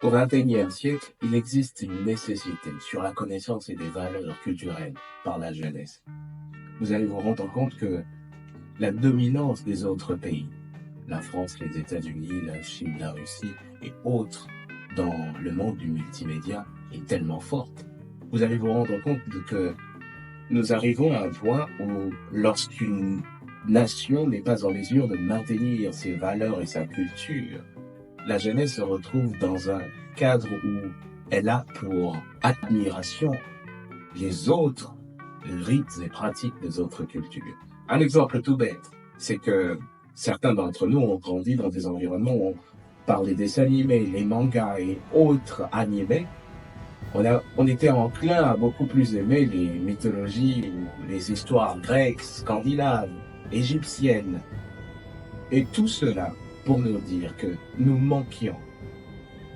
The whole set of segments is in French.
Au XXIe siècle, il existe une nécessité sur la connaissance et des valeurs culturelles par la jeunesse. Vous allez vous rendre compte que la dominance des autres pays, la France, les États-Unis, la Chine, la Russie et autres dans le monde du multimédia est tellement forte. Vous allez vous rendre compte que nous arrivons à un point où lorsqu'une nation n'est pas en mesure de maintenir ses valeurs et sa culture, la jeunesse se retrouve dans un cadre où elle a pour admiration les autres rites et pratiques des autres cultures. Un exemple tout bête, c'est que certains d'entre nous ont grandi dans des environnements où par les dessins animés, les mangas et autres animés, on était enclin à beaucoup plus aimer les mythologies ou les histoires grecques, scandinaves, égyptiennes. Et tout cela pour nous dire que nous manquions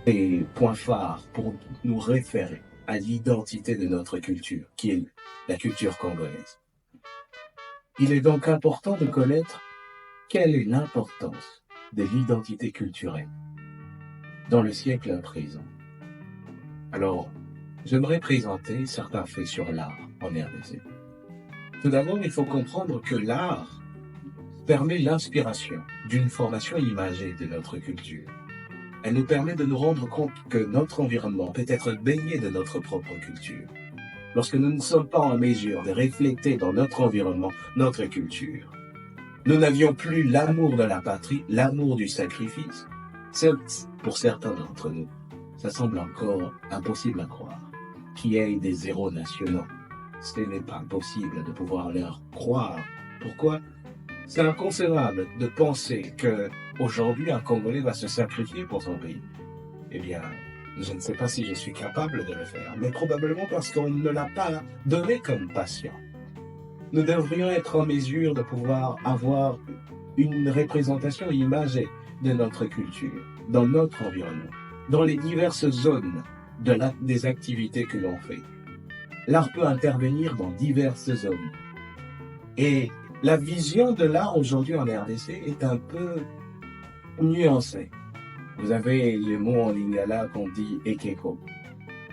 des points phares pour nous référer à l'identité de notre culture, qui est la culture congolaise. Il est donc important de connaître quelle est l'importance de l'identité culturelle dans le siècle présent. Alors, j'aimerais présenter certains faits sur l'art en RDC. Tout d'abord, il faut comprendre que l'art permet l'inspiration d'une formation imagée de notre culture. Elle nous permet de nous rendre compte que notre environnement peut être baigné de notre propre culture. Lorsque nous ne sommes pas en mesure de refléter dans notre environnement notre culture, nous n'avions plus l'amour de la patrie, l'amour du sacrifice. Certes, pour certains d'entre nous, ça semble encore impossible à croire qu'il y ait des héros nationaux. Ce n'est pas possible de pouvoir leur croire. Pourquoi ? C'est inconcevable de penser que aujourd'hui un Congolais va se sacrifier pour son pays. Eh bien, je ne sais pas si je suis capable de le faire, mais probablement parce qu'on ne l'a pas donné comme patient. Nous devrions être en mesure de pouvoir avoir une représentation imagée de notre culture, dans notre environnement, dans les diverses zones des activités que l'on fait. L'art peut intervenir dans diverses zones. Et la vision de l'art aujourd'hui en RDC est un peu nuancée. Vous avez le mot en lingala qu'on dit ekeko,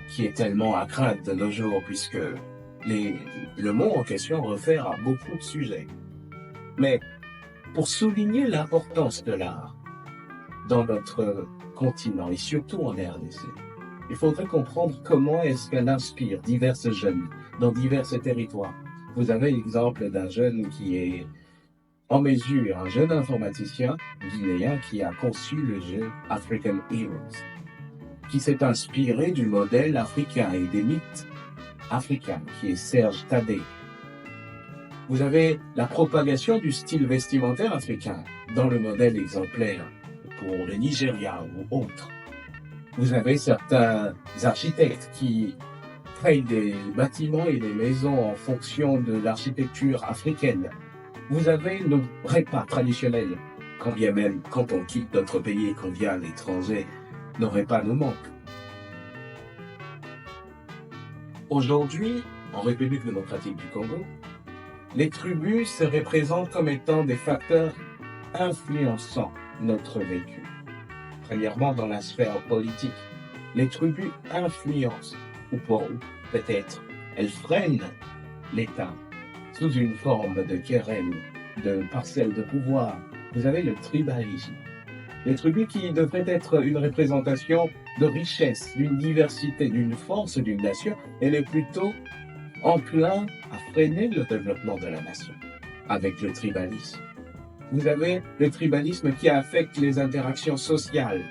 qui est tellement à craindre de nos jours, puisque le mot en question réfère à beaucoup de sujets. Mais pour souligner l'importance de l'art dans notre continent et surtout en RDC, il faudrait comprendre comment est-ce qu'elle inspire diverses jeunes dans divers territoires. Vous avez l'exemple d'un jeune qui est en mesure, un jeune informaticien guinéen qui a conçu le jeu African Heroes, qui s'est inspiré du modèle africain et des mythes africains, qui est Serge Tadé. Vous avez la propagation du style vestimentaire africain dans le modèle exemplaire pour le Nigeria ou autre. Vous avez certains architectes qui créent des bâtiments et des maisons en fonction de l'architecture africaine. Vous avez nos repas traditionnels, quand bien même quand on quitte notre pays et qu'on vient à l'étranger, nos repas nous manquent. Aujourd'hui, en République démocratique du Congo, les tribus se représentent comme étant des facteurs influençant notre vécu. Premièrement, dans la sphère politique, les tribus influencent, ou peut-être elles freinent l'État sous une forme de querelle, de parcelle de pouvoir. Vous avez le tribalisme. Les tribus qui devraient être une représentation de richesse, d'une diversité, d'une force d'une nation, elle est plutôt enclin à freiner le développement de la nation avec le tribalisme. Vous avez le tribalisme qui affecte les interactions sociales.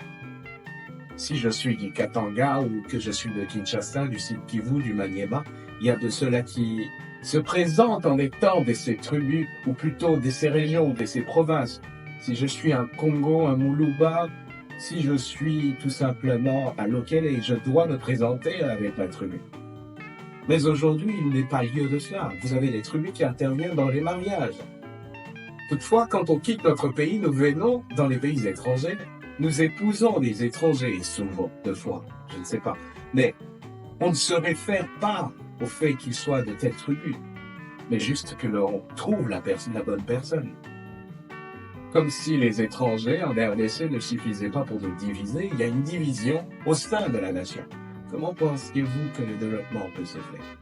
Si je suis du Katanga ou que je suis de Kinshasa, du Sud Kivu, du Maniema, il y a de ceux-là qui se présentent en étant de ces tribus, ou plutôt de ces régions ou de ces provinces. Si je suis un Congo, un Moulouba, si je suis tout simplement un Lokele, je dois me présenter avec ma tribu. Mais aujourd'hui, il n'est pas lieu de cela. Vous avez les tribus qui interviennent dans les mariages. Toutefois, quand on quitte notre pays, nous venons dans les pays étrangers, nous épousons des étrangers, souvent, deux fois, je ne sais pas. Mais on ne se réfère pas au fait qu'ils soient de telle tribu, mais juste que l'on trouve la bonne personne. Comme si les étrangers en RDC ne suffisaient pas pour nous diviser, il y a une division au sein de la nation. Comment pensez-vous que le développement peut se faire?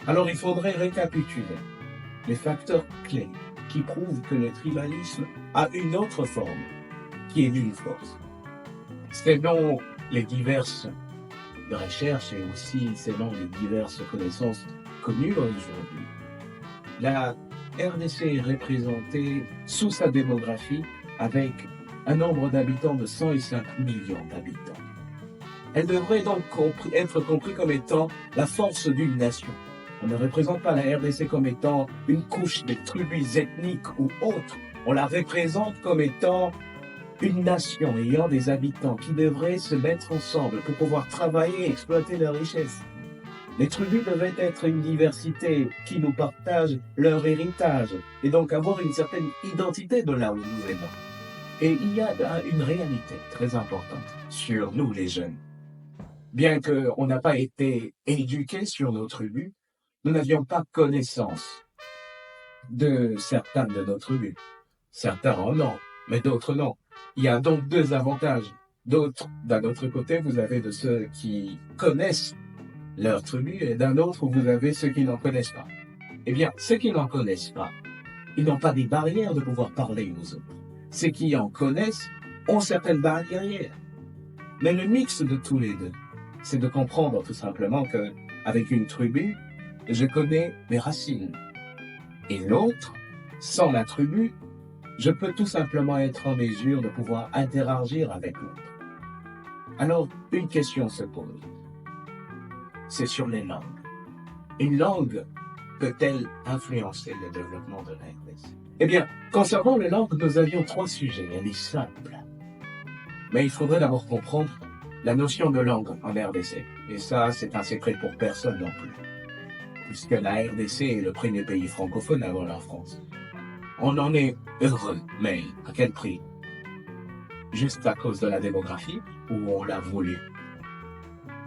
Alors il faudrait récapituler les facteurs clés qui prouvent que le tribalisme a une autre forme, qui est d'une force. Selon les diverses recherches et aussi selon les diverses connaissances connues aujourd'hui, la RDC est représentée sous sa démographie avec un nombre d'habitants de 105 millions d'habitants. Elle devrait donc être comprise comme étant la force d'une nation. On ne représente pas la RDC comme étant une couche de tribus ethniques ou autres. On la représente comme étant une nation ayant des habitants qui devraient se mettre ensemble pour pouvoir travailler et exploiter leurs richesses. Les tribus devaient être une diversité qui nous partage leur héritage et donc avoir une certaine identité de là où nous venons. Et il y a une réalité très importante sur nous les jeunes. Bien qu'on n'a pas été éduqués sur nos tribus, nous n'avions pas connaissance de certains de nos tribus. Certains en ont, mais d'autres non. Il y a donc deux avantages. D'autres, d'un autre côté, vous avez de ceux qui connaissent leur tribu, et d'un autre, vous avez ceux qui n'en connaissent pas. Eh bien, ceux qui n'en connaissent pas, ils n'ont pas des barrières de pouvoir parler aux autres. Ceux qui en connaissent ont certaines barrières. Mais le mix de tous les deux, c'est de comprendre tout simplement que, avec une tribu, je connais mes racines. Et l'autre, sans la tribu, je peux tout simplement être en mesure de pouvoir interagir avec l'autre. Alors, une question se pose. C'est sur les langues. Une langue peut-elle influencer le développement de la RDC? Eh bien, concernant les langues, nous avions trois sujets. Elle est simple. Mais il faudrait d'abord comprendre la notion de langue en RDC. Et ça, c'est un secret pour personne non plus. Puisque la RDC est le premier pays francophone avant la France. On en est heureux, mais à quel prix? Juste à cause de la démographie, ou on l'a voulu?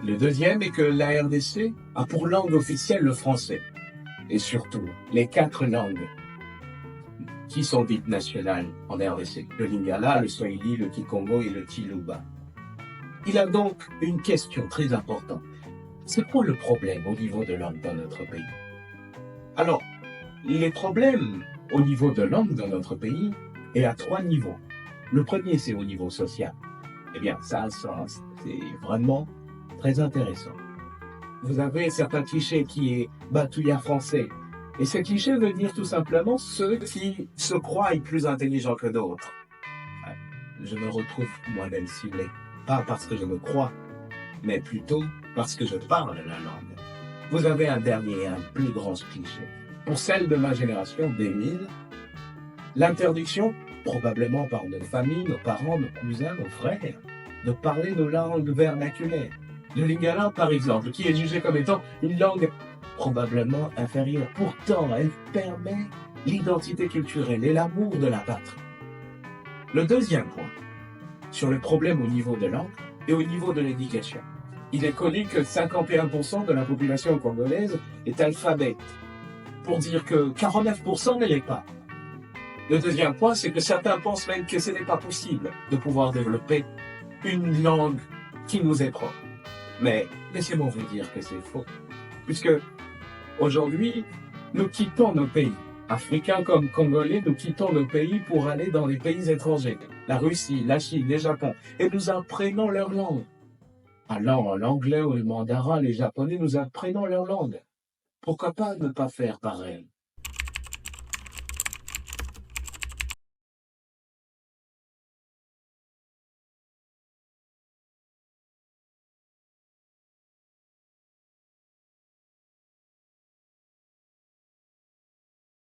Le deuxième est que la RDC a pour langue officielle le français. Et surtout, les 4 langues qui sont dites nationales en RDC. Le Lingala, le Swahili, le Kikongo et le Tiluba. Il a donc une question très importante. C'est quoi le problème au niveau de langue dans notre pays? Alors, les problèmes au niveau de langue dans notre pays est à 3 niveaux. Le premier, c'est au niveau social. Eh bien, ça, c'est vraiment très intéressant. Vous avez certains clichés qui est Batouya français. Et ce cliché veut dire tout simplement ceux qui se croient plus intelligents que d'autres. Je me retrouve moi-même ciblé. Pas parce que je me crois, mais plutôt parce que je parle la langue. Vous avez un dernier, un plus grand cliché. Pour celle de ma génération, 2000, l'interdiction, probablement par nos familles, nos parents, nos cousins, nos frères, de parler nos langues vernaculaires. Le lingala, par exemple, qui est jugé comme étant une langue probablement inférieure. Pourtant, elle permet l'identité culturelle et l'amour de la patrie. Le deuxième point, sur le problème au niveau de langue et au niveau de l'éducation. Il est connu que 51% de la population congolaise est alphabète, pour dire que 49% ne l'est pas. Le deuxième point, c'est que certains pensent même que ce n'est pas possible de pouvoir développer une langue qui nous est propre. Mais laissez-moi vous dire que c'est faux, puisque aujourd'hui, nous quittons nos pays. Africains comme Congolais, nous quittons nos pays pour aller dans les pays étrangers. La Russie, la Chine, le Japon, et nous apprenons leur langue. Alors, l'anglais ou le mandarin, les japonais, nous apprenons leur langue. Pourquoi pas ne pas faire pareil?